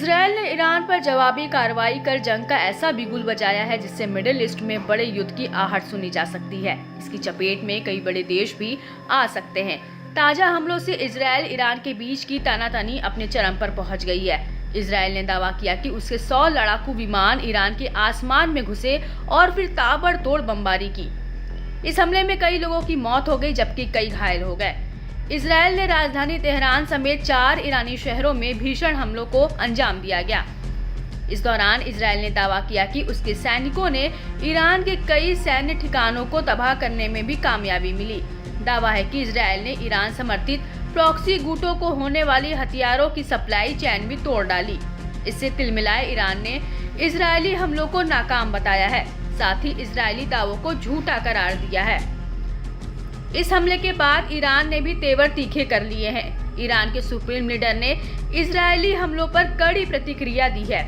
Israel ने Iran पर जवाबी कार्रवाई कर जंग का ऐसा बिगुल बजाया है जिससे मिडिल ईस्ट में बड़े युद्ध की आहट सुनी जा सकती है। इसकी चपेट में कई बड़े देश भी आ सकते हैं। ताजा हमलों से इजरायल ईरान के बीच की तानातानी अपने चरम पर पहुंच गई है। इजरायल ने दावा किया कि उसके 100 लड़ाकू विमान ईरान के आसमान में घुसे और फिर ताबड़तोड़ बमबारी की। इस हमले में कई लोगों की मौत हो गई जबकि कई घायल हो गए। इजरायल ने राजधानी तेहरान समेत 4 ईरानी शहरों में भीषण हमलों को अंजाम दिया गया। इस दौरान इजरायल ने दावा किया कि उसके सैनिकों ने ईरान के कई सैन्य ठिकानों को तबाह करने में भी कामयाबी मिली। दावा है कि इजरायल ने ईरान समर्थित प्रॉक्सी गुटों को होने वाली हथियारों की सप्लाई चेन भी तोड़ डाली। इससे तिलमिलाए ईरान ने इजरायली हमलों को नाकाम बताया है, साथ ही इजरायली दावों को झूठा करार दिया है। इस हमले के बाद ईरान ने भी तेवर तीखे कर लिए हैं। ईरान के सुप्रीम लीडर ने इजरायली हमलों पर कड़ी प्रतिक्रिया दी है।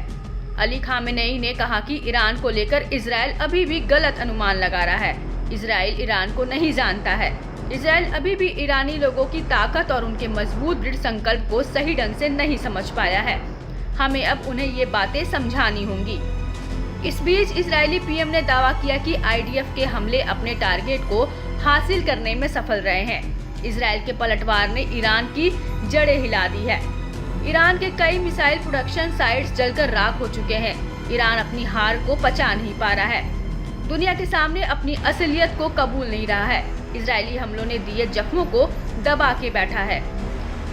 अली खामेनेई ने कहा कि ईरान को लेकर इजरायल अभी भी गलत अनुमान लगा रहा है। इजरायल ईरान को नहीं जानता है। इजरायल अभी भी ईरानी लोगों की ताकत और उनके मजबूत दृढ़ संकल्प को सही ढंग से नहीं समझ पाया है। हमें अब उन्हें ये बातें समझानी होंगी। इस बीच इजरायली पीएम ने दावा किया कि आईडीएफ के हमले अपने टारगेट को हासिल करने में सफल रहे हैं। इजरायल के पलटवार ने ईरान की जड़ें हिला दी है। ईरान के कई मिसाइल प्रोडक्शन साइट्स जलकर राख हो चुके हैं। ईरान अपनी हार को पचा नहीं पा रहा है, दुनिया के सामने अपनी असलियत को कबूल नहीं रहा है। इजरायली हमलों ने दिए जख्मों को दबा के बैठा है।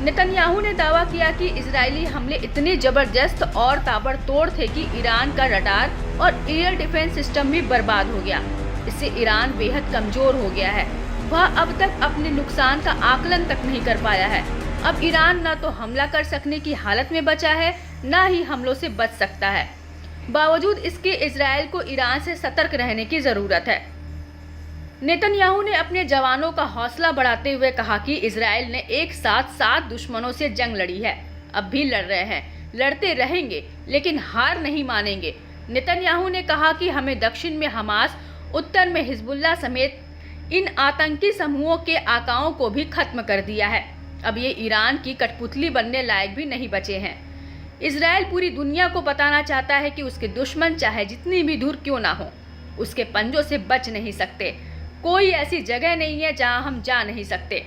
नेतन्याहू ने दावा किया कि इजरायली हमले इतने जबरदस्त और ताबड़तोड़ थे कि ईरान का रडार और एयर डिफेंस सिस्टम भी बर्बाद हो गया। इससे ईरान बेहद कमजोर हो गया है। वह अब तक अपने नुकसान का आकलन तक नहीं कर पाया है। अब ईरान न तो हमला कर सकने की हालत में बचा है, न ही हमलों से बच सकता है। बावजूद इसके इजरायल को ईरान से सतर्क रहने की जरूरत है। नेतन्याहू ने अपने जवानों का हौसला बढ़ाते हुए कहा कि इजरायल ने एक साथ 7 दुश्मनों से जंग लड़ी है, अब भी लड़ रहे हैं, लड़ते रहेंगे, लेकिन हार नहीं मानेंगे। नेतन्याहू ने कहा कि हमें दक्षिण में हमास, उत्तर में हिजबुल्लाह समेत इन आतंकी समूहों के आकाओं को भी खत्म कर दिया है। अब ये ईरान की कठपुतली बनने लायक भी नहीं बचे हैं। इजरायल पूरी दुनिया को बताना चाहता है कि उसके दुश्मन चाहे जितनी भी दूर क्यों ना हो, उसके पंजों से बच नहीं सकते। कोई ऐसी जगह नहीं है जहां हम जा नहीं सकते।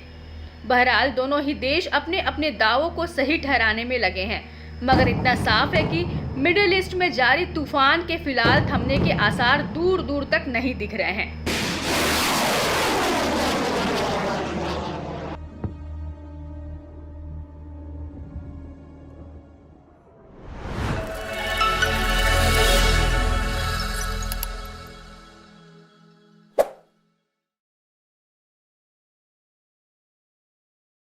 बहरहाल दोनों ही देश अपने अपने दावों को सही ठहराने में लगे हैं, मगर इतना साफ है कि मिडिल ईस्ट में जारी तूफान के फिलहाल थमने के आसार दूर दूर तक नहीं दिख रहे हैं।